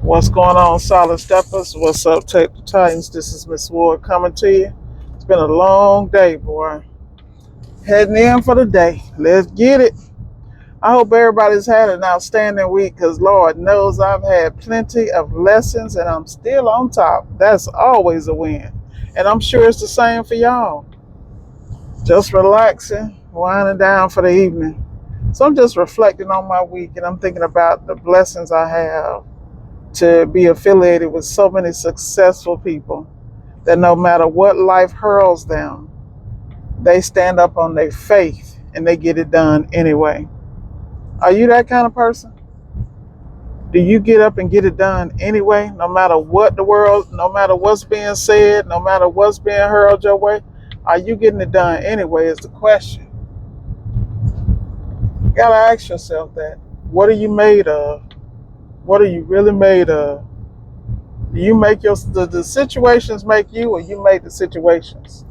What's going on, Solid Steppers? What's up, Take the Titans? This is Miss Ward coming to you. It's been a long day, boy. Heading in for the day. Let's get it. I hope everybody's had an outstanding week because Lord knows I've had plenty of lessons and I'm still on top. That's always a win. And I'm sure it's the same for y'all. Just relaxing, winding down for the evening. So I'm just reflecting on my week and I'm thinking about the blessings I have to be affiliated with so many successful people that no matter what life hurls them, they stand up on their faith and they get it done anyway. Are you that kind of person? Do you get up and get it done anyway, no matter what the world, no matter what's being said, no matter what's being hurled your way? Are you getting it done anyway is the question. You gotta ask yourself that. What are you made of? What are you really made of? Do you make the situations make you or you make the situations?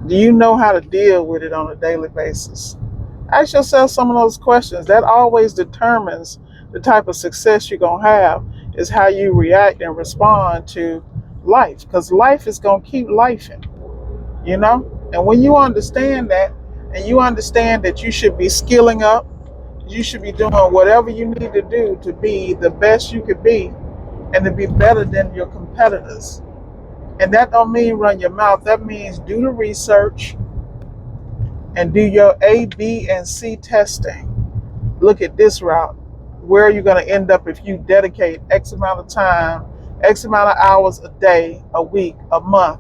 Do you know how to deal with it on a daily basis? Ask yourself some of those questions. That always determines the type of success you're going to have, is how you react and respond to life. Because life is going to keep lifing, you know? And when you understand that, and you understand that you should be skilling up, you should be doing whatever you need to do to be the best you could be and to be better than your competitors. And that don't mean run your mouth. That means do the research and do your A, B, and C testing. Look at this route. Where are you going to end up if you dedicate X amount of time, X amount of hours a day, a week, a month?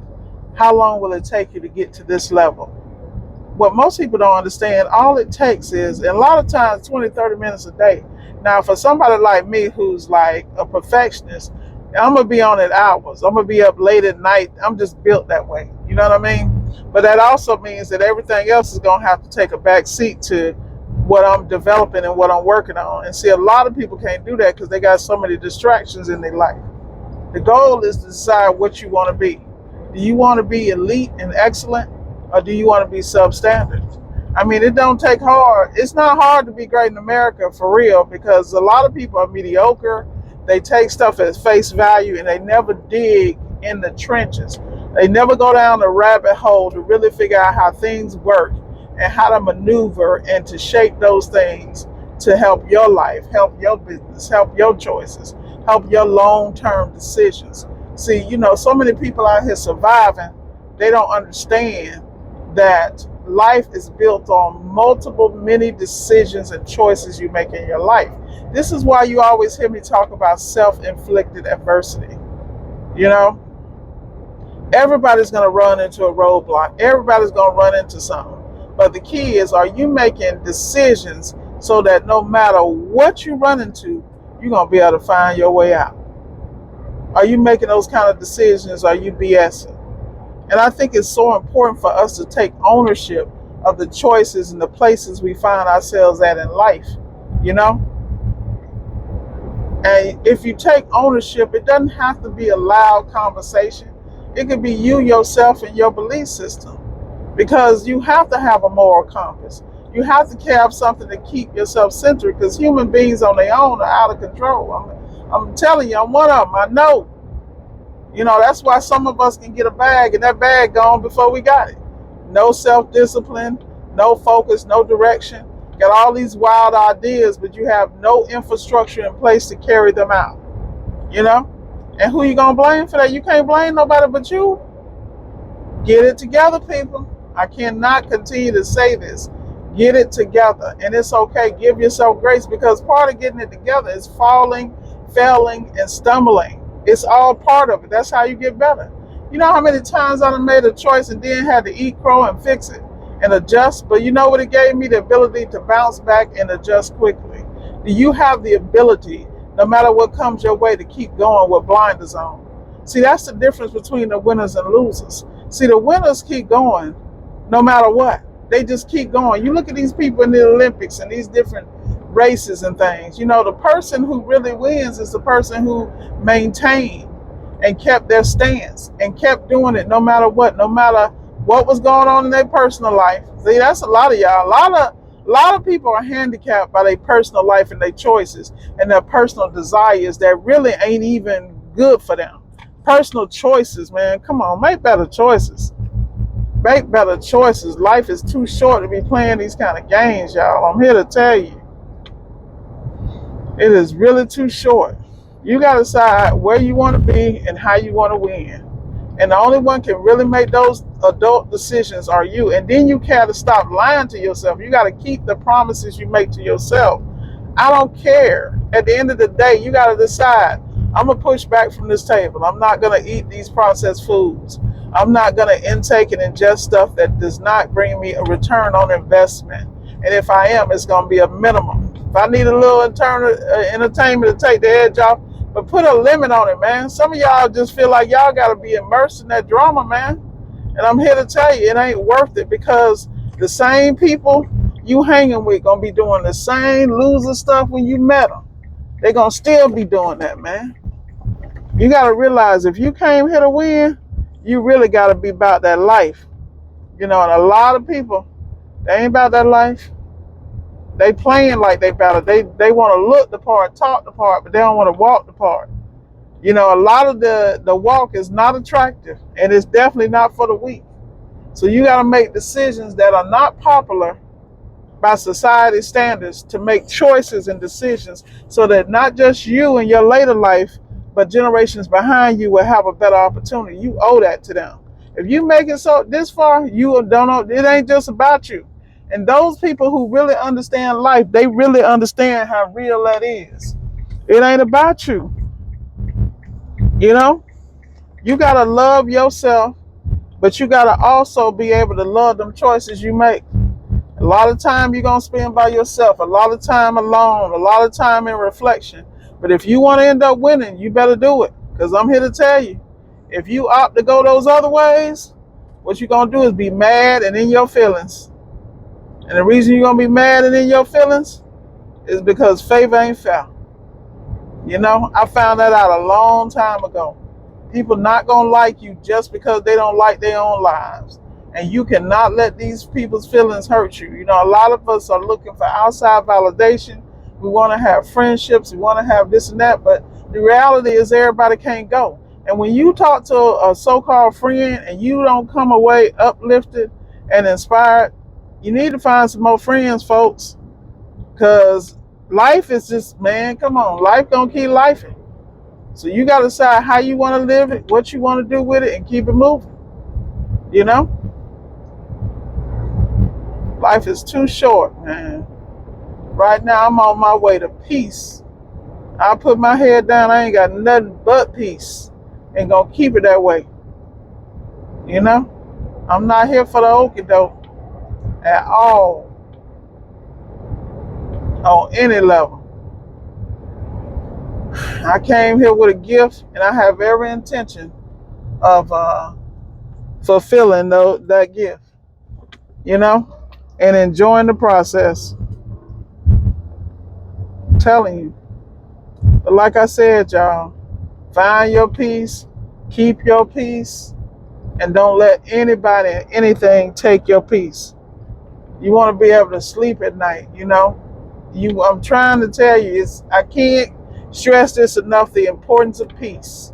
How long will it take you to get to this level? What most people don't understand, all it takes is, and a lot of times, 20, 30 minutes a day. Now, for somebody like me who's like a perfectionist, I'm going to be on it hours. I'm going to be up late at night. I'm just built that way. You know what I mean? But that also means that everything else is going to have to take a back seat to what I'm developing and what I'm working on. And see, a lot of people can't do that because they got so many distractions in their life. The goal is to decide what you want to be. Do you want to be elite and excellent, or do you want to be substandard? I mean, it don't take hard. It's not hard to be great in America for real, because a lot of people are mediocre. They take stuff at face value and they never dig in the trenches. They never go down the rabbit hole to really figure out how things work and how to maneuver and to shape those things to help your life, help your business, help your choices, help your long-term decisions. See, so many people out here surviving, they don't understand that life is built on multiple, many decisions and choices you make in your life. This is why you always hear me talk about self-inflicted adversity. You know, everybody's going to run into a roadblock. Everybody's going to run into something. But the key is, are you making decisions so that no matter what you run into, you're going to be able to find your way out? Are you making those kind of decisions? Are you BSing? And I think it's so important for us to take ownership of the choices and the places we find ourselves at in life, you know? And if you take ownership, it doesn't have to be a loud conversation. It could be you, yourself, and your belief system. Because you have to have a moral compass. You have to have something to keep yourself centered, because human beings on their own are out of control. I'm telling you, I'm one of them. I know. That's why some of us can get a bag and that bag gone before we got it. No self-discipline, no focus, no direction. Got all these wild ideas, but you have no infrastructure in place to carry them out. And who you gonna blame for that? You can't blame nobody but you. Get it together, people. I cannot continue to say this. Get it together. And it's okay. Give yourself grace, because part of getting it together is falling, failing, and stumbling. It's all part of it. That's how you get better. You know how many times I done made a choice and then had to eat crow and fix it and adjust? But you know what? It gave me the ability to bounce back and adjust quickly. Do you have the ability, no matter what comes your way, to keep going with blinders on? See, that's the difference between the winners and losers. See, the winners keep going no matter what. They just keep going. You look at these people in the Olympics and these different races and things. The person who really wins is the person who maintained and kept their stance and kept doing it no matter what was going on in their personal life. See, that's a lot of y'all. A lot of people are handicapped by their personal life and their choices and their personal desires that really ain't even good for them. Personal choices, man. Come on, make better choices. Make better choices. Life is too short to be playing these kind of games, y'all. I'm here to tell you, it is really too short. You got to decide where you want to be and how you want to win. And the only one can really make those adult decisions are you. And then you got to stop lying to yourself. You got to keep the promises you make to yourself. I don't care. At the end of the day, you got to decide. I'm going to push back from this table. I'm not going to eat these processed foods. I'm not going to intake and ingest stuff that does not bring me a return on investment. And if I am, it's going to be a minimum. If I need a little entertainment to take the edge off, but put a limit on it, man. Some of y'all just feel like y'all got to be immersed in that drama, man. And I'm here to tell you, it ain't worth it, because the same people you hanging with gonna be doing the same loser stuff when you met them. They gonna still be doing that, man. You gotta realize, if you came here to win, you really gotta be about that life. And a lot of people, they ain't about that life. They playing like they about it. They want to look the part, talk the part, but they don't want to walk the part. A lot of the walk is not attractive, and it's definitely not for the weak. So you got to make decisions that are not popular by society standards, to make choices and decisions so that not just you in your later life, but generations behind you will have a better opportunity. You owe that to them. If you make it so this far, you don't know, it ain't just about you. And those people who really understand life, they really understand how real that is. It ain't about you. You got to love yourself, but you got to also be able to love them choices you make. A lot of time you're going to spend by yourself, a lot of time alone, a lot of time in reflection. But if you want to end up winning, you better do it. Because I'm here to tell you, if you opt to go those other ways, what you're going to do is be mad and in your feelings. And the reason you're going to be mad and in your feelings is because favor ain't fair. I found that out a long time ago. People not going to like you just because they don't like their own lives. And you cannot let these people's feelings hurt you. A lot of us are looking for outside validation. We want to have friendships. We want to have this and that. But the reality is everybody can't go. And when you talk to a so-called friend and you don't come away uplifted and inspired, you need to find some more friends, folks. Because life is just, man, come on. Life gonna keep lifing. So you got to decide how you want to live it, what you want to do with it, and keep it moving. Life is too short, man. Right now, I'm on my way to peace. I put my head down. I ain't got nothing but peace. And gonna keep it that way. I'm not here for the okie doke at all, on any level. I came here with a gift, and I have every intention of fulfilling that gift, and enjoying the process. I'm telling you. But like I said, y'all, find your peace, keep your peace, and don't let anybody or anything take your peace. You want to be able to sleep at night, I'm trying to tell you, I can't stress this enough, the importance of peace.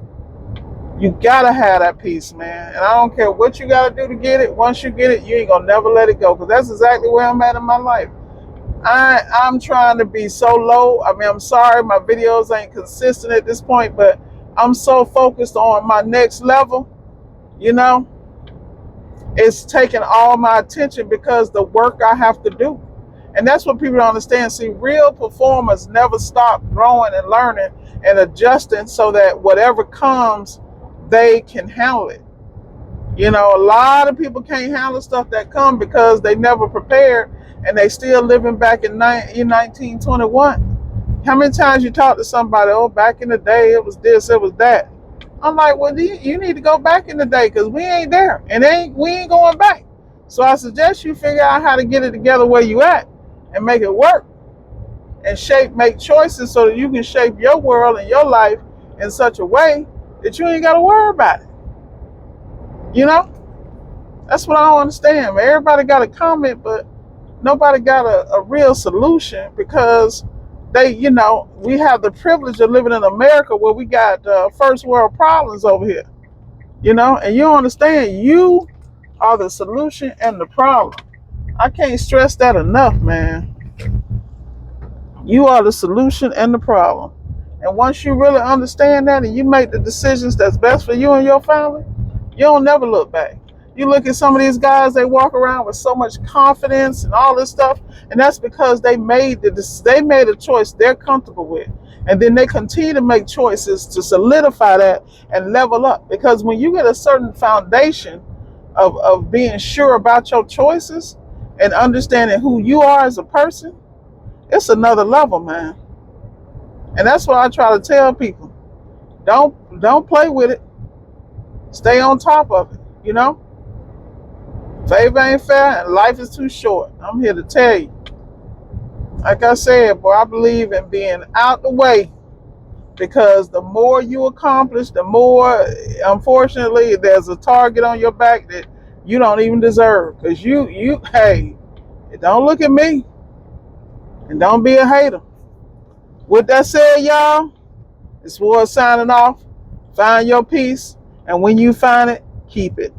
You gotta have that peace, man. And I don't care what you gotta do to get it. Once you get it, you ain't gonna never let it go. Because that's exactly where I'm at in my life. I'm trying to be so low. I'm sorry my videos ain't consistent at this point, but I'm so focused on my next level, it's taking all my attention because the work I have to do. And that's what people don't understand. See, real performers never stop growing and learning and adjusting so that whatever comes, they can handle it. A lot of people can't handle stuff that come because they never prepared, and they still living back in 1921. How many times you talk to somebody, oh, back in the day, it was this, it was that. I'm like, well, you need to go back in the day, because we ain't there, and we ain't going back. So I suggest you figure out how to get it together where you at and make it work, and make choices so that you can shape your world and your life in such a way that you ain't got to worry about it. That's what I don't understand. Everybody got a comment, but Nobody got a real solution because we have the privilege of living in America where we got first world problems over here, and you don't understand, you are the solution and the problem. I can't stress that enough, man. You are the solution and the problem. And once you really understand that and you make the decisions that's best for you and your family, you don't never look back. You look at some of these guys, they walk around with so much confidence and all this stuff, and that's because they made a choice they're comfortable with. And then they continue to make choices to solidify that and level up. Because when you get a certain foundation of being sure about your choices and understanding who you are as a person, it's another level, man. And that's what I try to tell people. Don't play with it. Stay on top of it. Favor ain't fair and life is too short. I'm here to tell you. Like I said, boy, I believe in being out the way because the more you accomplish, the more, unfortunately, there's a target on your back that you don't even deserve. Because hey, don't look at me and don't be a hater. With that said, y'all, it's Ward signing off. Find your peace, and when you find it, keep it.